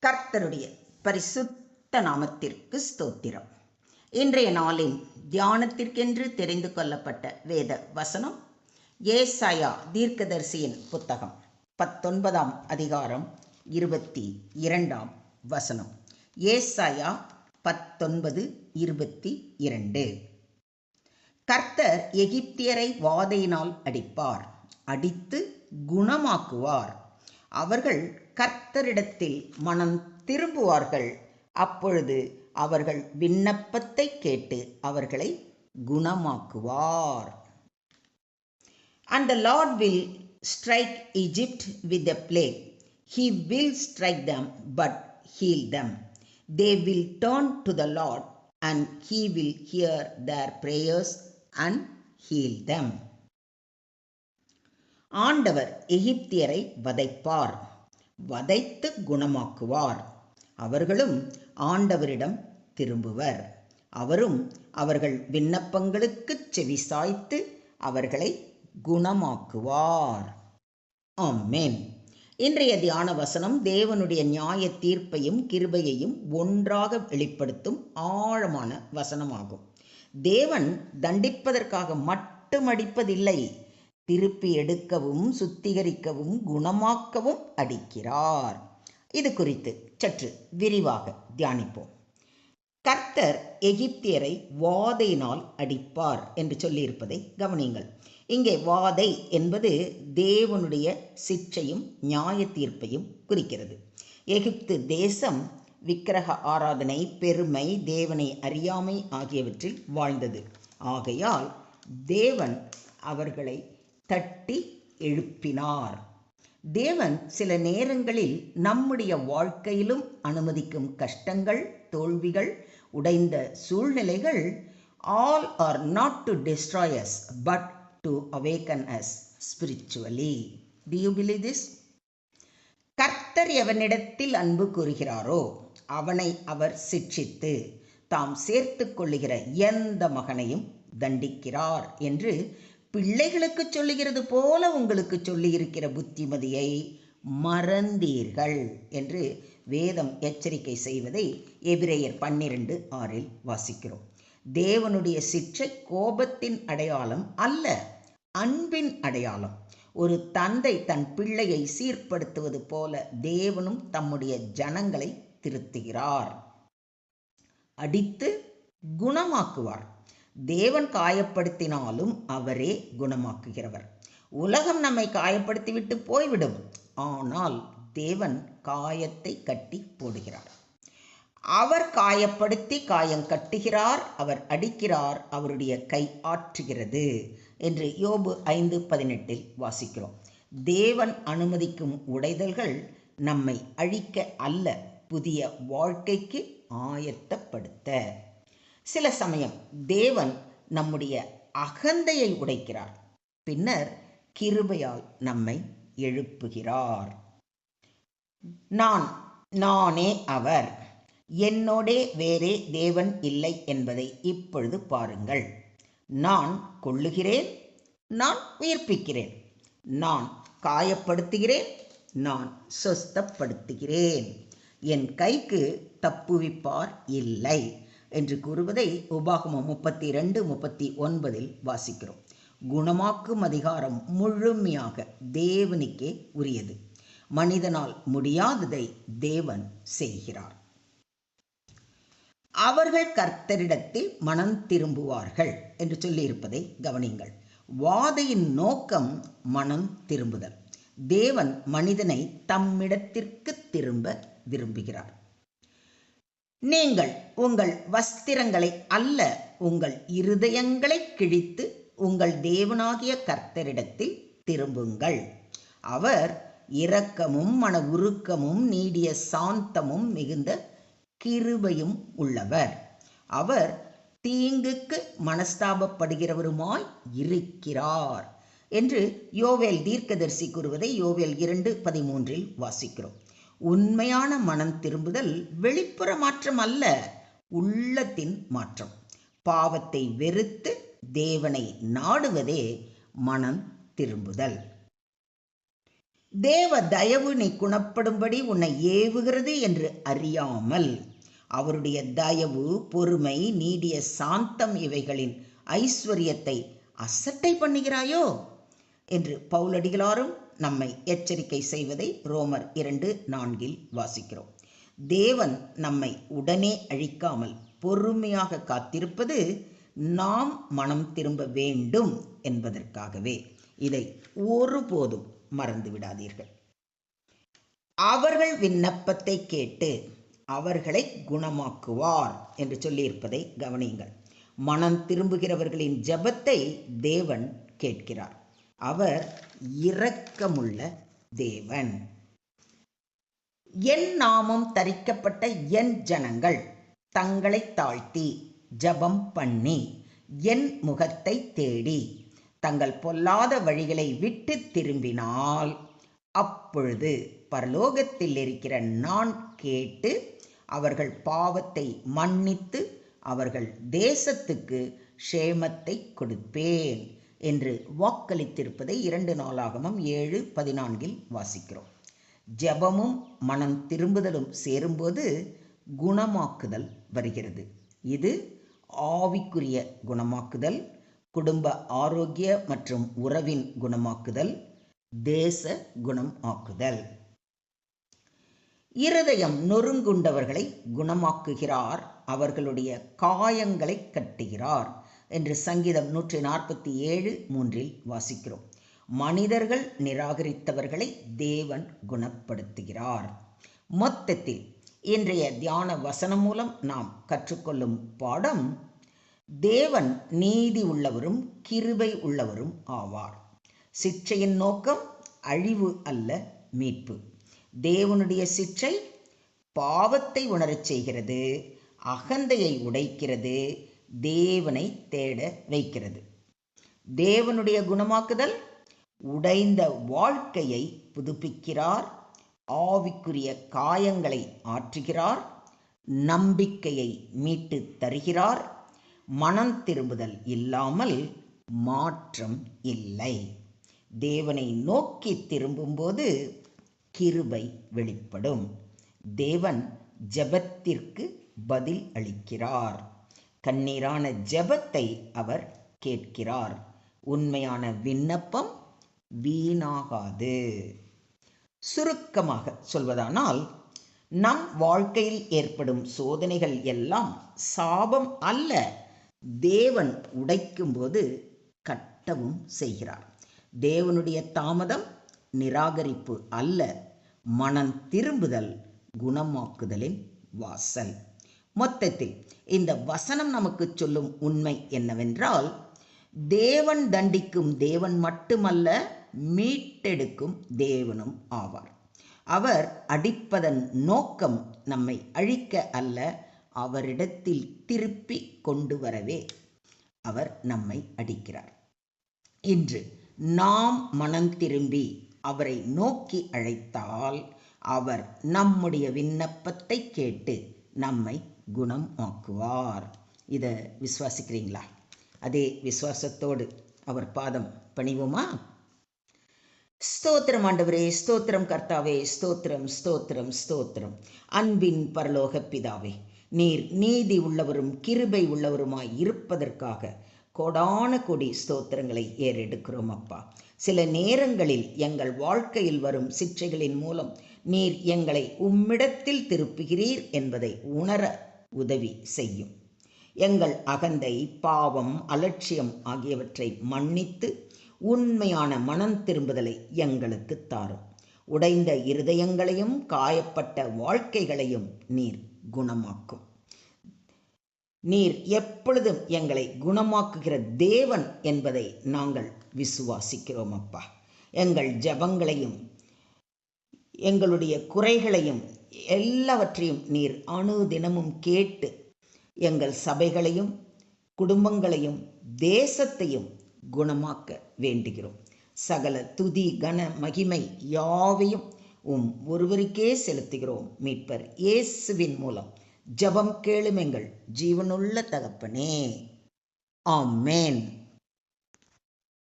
கர்த்தருடைய பரிசுத்த நாமத்திற்கு ஸ்தோத்திரம். இன்றைய நாளின் தியானத்திற்கென்று தெரிந்து கொள்ளப்பட்ட வேத வசனம் ஏசாயா தீர்க்கதரிசியின் புத்தகம் 19ஆம் அதிகாரம் 22ஆம் வசனம். ஏசாயா 19:22. கர்த்தர் எகிப்தியரை வாதையினால் அடிப்பார், அடித்து குணமாக்குவார். அவர்கள் கர்த்தரிடத்தில் மனம் திரும்புவார்கள். அப்பொழுது அவர்கள் விண்ணப்பத்தை கேட்டு அவர்களை குணமாக்குவார். And the Lord will strike Egypt with a plague. He will strike them but heal them. They will turn to the Lord and He will hear their prayers and heal them. ஆண்டவர் எகிப்தியரை வதைப்பார், வதைத்து குணமாக்குவார். அவர்களும் ஆண்டவரிடம் திரும்புவர். அவரும் அவர்கள் விண்ணப்பங்களுக்கு செவிசாய்த்து அவர்களை குணமாக்குவார். ஆமென். இன்றைய தியான வசனம் தேவனுடைய நியாய தீர்ப்பையும் கிருபையையும் ஒன்றாக வெளிப்படுத்தும் ஆழமான வசனமாகும். தேவன் தண்டிப்பதற்காக மட்டும் அடிப்பதில்லை, திருப்பி எடுக்கவும் சுத்திகரிக்கவும் குணமாக்கவும் அடிக்கிறார். இது குறித்து சற்று விரிவாக தியானிப்போம். கர்த்தர் எகிப்தியரை வாதையினால் அடிப்பார் என்று சொல்லியிருப்பதை கவனியுங்கள். இங்கே வாதை என்பது தேவனுடைய சிட்சையும் நியாய தீர்ப்பையும் குறிக்கிறது. எகிப்து தேசம் விக்கிரக ஆராதனை, பெருமை, தேவனை அறியாமை ஆகியவற்றில் வாழ்ந்தது. ஆகையால் தேவன் அவர்களை தட்டி எழுப்பினார். தேவன் சில நேரங்களில் நம்முடைய வாழ்க்கையிலும் அனுமதிக்கும் கஷ்டங்கள், தோல்விகள், உடைந்த சூழ்நிலைகள் all are not to destroy us but to awaken us spiritually. Do you believe this? கர்த்தர் எவனிடத்தில் அன்பு கூறுகிறாரோ அவனை அவர் சிட்சித்து தாம் சேர்த்து கொள்ளுகிற எந்த மகனையும் தண்டிக்கிறார் என்று பிள்ளைகளுக்கு சொல்லுகிறது போல உங்களுக்கு சொல்லியிருக்கிற புத்திமதியை மறந்தீர்கள் என்று வேதம் எச்சரிக்கை செய்வதை எபிரேயர் 12:6 வாசிக்கிறோம். தேவனுடைய சிட்சை கோபத்தின் அடையாளம் அல்ல, அன்பின் அடையாளம். ஒரு தந்தை தன் பிள்ளையை சீர்படுத்துவது போல தேவனும் தம்முடைய ஜனங்களை திருத்துகிறார், அடித்து குணமாக்குவார். தேவன் காயப்படுத்தினாலும் அவரே குணமாக்குகிறவர். உலகம் நம்மை காயப்படுத்திவிட்டு போய்விடும், ஆனால் தேவன் காயத்தை கட்டி போடுகிறார். அவர் காயப்படுத்தி காயம் கட்டுகிறார், அவர் அடிக்கிறார், அவருடைய கை ஆற்றுகிறது என்று யோபு 5:18 வாசிக்கிறோம். தேவன் அனுமதிக்கும் உடைதல்கள் நம்மை அழிக்க அல்ல, புதிய வாழ்க்கைக்கு ஆயத்தப்படுத்த. சில சமயம் தேவன் நம்முடைய அகந்தையை உடைக்கிறார், பின்னர் கிருபையால் நம்மை எழுப்புகிறார். நானே அவர், என்னோடே வேறே தேவன் இல்லை என்பதை இப்பொழுது பாருங்கள். நான் கொல்லுகிறேன், நான் உயிர்ப்பிக்கிறேன், நான் காயப்படுத்துகிறேன், நான் சொஸ்தப்படுத்துகிறேன், என் கைக்கு தப்புவிப்பார் இல்லை என்று கூறுவதை உபாகமம் 32:39 வாசிக்கிறோம். குணமாக்கும் அதிகாரம் முழுமையாக தேவனுக்கே உரியது. மனிதனால் முடியாததை தேவன் செய்கிறார். அவர்கள் கர்த்தரிடத்தில் மனம் திரும்புவார்கள் என்று சொல்லியிருப்பதை கவனியுங்கள். வாதையின் நோக்கம் மனம் திரும்புதல். தேவன் மனிதனை தம்மிடத்திற்கு திரும்ப விரும்புகிறார். நீங்கள் உங்கள் வஸ்திரங்களை அல்ல, உங்கள் இருதயங்களை கிழித்து உங்கள் தேவனாகிய கர்த்தரிடத்தில் திரும்புங்கள். அவர் இரக்கமும் மன உருக்கமும் நீடிய சாந்தமும் மிகுந்த கிருபையும் உள்ளவர். அவர் தீங்குக்கு மனஸ்தாபப்படுகிறவருமாய் இருக்கிறார் என்று யோவேல் தீர்க்கதரிசி கூறுவதை யோவேல் 2:13 வாசிக்கிறோம். உண்மையான மனம் திரும்புதல் வெளிப்புற மாற்றம் அல்ல, உள்ளத்தின் மாற்றம். பாவத்தை வெறுத்து தேவனை நாடுவதே மனம் திரும்புதல். தேவ தயவு நீ குணப்படும்படி உன்னை ஏவுகிறது என்று அறியாமல் அவருடைய தயவு, பொறுமை, நீடிய சாந்தம் இவைகளின் ஐஸ்வர்யத்தை அசட்டை பண்ணுகிறாயோ என்று பவுலடிகளாரும் நம்மை எச்சரிக்கை செய்வதை ரோமர் 2:4 வாசிக்கிறோம். தேவன் நம்மை உடனே அழிக்காமல் பொறுமையாக காத்திருப்பது நாம் மனம் திரும்ப வேண்டும் என்பதற்காகவே. இதை ஒருபோதும் மறந்து விடாதீர்கள். அவர்கள் விண்ணப்பத்தை கேட்டு அவர்களை குணமாக்குவார் என்று சொல்லியிருப்பதை கவனியுங்கள். மனம் திரும்புகிறவர்களின் ஜெபத்தை தேவன் கேட்கிறார். அவர் இரக்கமுள்ள தேவன். என் நாமம் தரிக்கப்பட்ட என் ஜனங்கள் தங்களை தாழ்த்தி ஜெபம் பண்ணி என் முகத்தை தேடி தங்கள் பொல்லாத வழிகளை விட்டு திரும்பினால் அப்பொழுது பரலோகத்தில் இருக்கிற நான் கேட்டு அவர்கள் பாவத்தை மன்னித்து அவர்கள் தேசத்துக்கு க்ஷேமத்தை கொடுப்பேன் என்று வாக்களித்திருப்பதை 2 நாளாகமம் 7:14 வாசிக்கிறோம். ஜெபமும் மனம் திரும்புதலும் சேரும்போது குணமாக்குதல் வருகிறது. இது ஆவிக்குரிய குணமாக்குதல், குடும்ப ஆரோக்கிய மற்றும் உறவின் குணமாக்குதல், தேச குணம் ஆக்குதல். இருதயம் நொறுங்குண்டவர்களை குணமாக்குகிறார், அவர்களுடைய காயங்களை கட்டுகிறார் என்று சங்கீதம் 147:3 வாசிக்கிறோம். மனிதர்கள் நிராகரித்தவர்களை தேவன் குணப்படுத்துகிறார். மொத்தத்தில் இன்றைய தியான வசனம் மூலம் நாம் கற்றுக்கொள்ளும் பாடம், தேவன் நீதி உள்ளவரும் கிருபை உள்ளவரும் ஆவார். சிட்சையின் நோக்கம் அழிவு அல்ல, மீட்பு. தேவனுடைய சிட்சை பாவத்தை உணரச் செய்கிறது, அகந்தையை உடைக்கிறது, தேவனை தேட வைக்கிறது. தேவனுடைய குணமாக்குதல் உடைந்த வாழ்க்கையை புதுப்பிக்கிறார், ஆவிக்குரிய காயங்களை ஆற்றுகிறார், நம்பிக்கையை மீட்டு தருகிறார். மனம் திரும்புதல் இல்லாமல் மாற்றம் இல்லை. தேவனை நோக்கி திரும்பும்போது கிருபை வெளிப்படும். தேவன் ஜெபத்திற்கு பதில் அளிக்கிறார். கண்ணீரான ஜெபத்தை அவர் கேட்கிறார். உண்மையான விண்ணப்பம் வீணாகாது. சுருக்கமாக சொல்வதானால், நம் வாழ்க்கையில் ஏற்படும் சோதனைகள் எல்லாம் சாபம் அல்ல, தேவன் உடைக்கும்போது கட்டவும் செய்கிறார். தேவனுடைய தாமதம் நிராகரிப்பு அல்ல, மனம் திரும்புதல் குணமாக்குதலின் வாசல். மொத்தத்தில் இந்த வசனம் நமக்கு சொல்லும் உண்மை என்னவென்றால், தேவன் தண்டிக்கும் தேவன் மட்டுமல்ல, மீட்டெடுக்கும் தேவனும் ஆவார். அவர் அடிப்பதன் நோக்கம் நம்மை அழிக்க அல்ல, அவரிடத்தில் திருப்பி கொண்டு வரவே அவர் நம்மை அடிக்கிறார். இன்று நாம் மனம் திரும்பி அவரை நோக்கி அழைத்தால் அவர் நம்முடைய விண்ணப்பத்தை கேட்டு நம்மை குணம் ஆக்குவார். இதை விசுவாசிக்கிறீங்களா? அதே விசுவாசத்தோடு அவர் பாதம் பணிவோமா? ஸ்தோத்திரம் ஆண்டவரே, ஸ்தோத்திரம் கர்த்தாவே, ஸ்தோத்திரம் ஸ்தோத்திரம் ஸ்தோத்திரம். அன்பின் பரலோக பிதாவே, நீர் நீதி உள்ளவரும் கிருபை உள்ளவருமாய் இருப்பதற்காக கோடான கோடி ஸ்தோத்திரங்களை ஏறெடுக்கிறோம் அப்பா. சில நேரங்களில் எங்கள் வாழ்க்கையில் வரும் சிற்றைகளின் மூலம் நீர் எங்களை உம்மிடத்தில் திருப்புகிறீர் என்பதை உணர உதவி செய்யும். எங்கள் அகந்தை, பாவம், அலட்சியம் ஆகியவற்றை மன்னித்து உண்மையான மனம் திரும்புதலை எங்களுக்கு தாரும். உடைந்த இருதயங்களையும் காயப்பட்ட வாழ்க்கைகளையும் நீர் குணமாக்கும். நீர் எப்பொழுதும் எங்களை குணமாக்குகிற தேவன் என்பதை நாங்கள் விசுவாசிக்கிறோம் அப்பா. எங்கள் ஜெபங்களையும் எங்களுடைய குறைகளையும் எல்லாவற்றையும் நீர் அனுதினமும் கேட்டு எங்கள் சபைகளையும் குடும்பங்களையும் தேசத்தையும் குணமாக்க வேண்டுகிறோம். சகல துதி கன மகிமை யாவையும் ஒருவருக்கே செலுத்துகிறோம். மீட்பர் இயேசுவின் மூலம் ஜெபம் கேளும் எங்கள் ஜீவனுள்ள தகப்பனே, ஆமென்.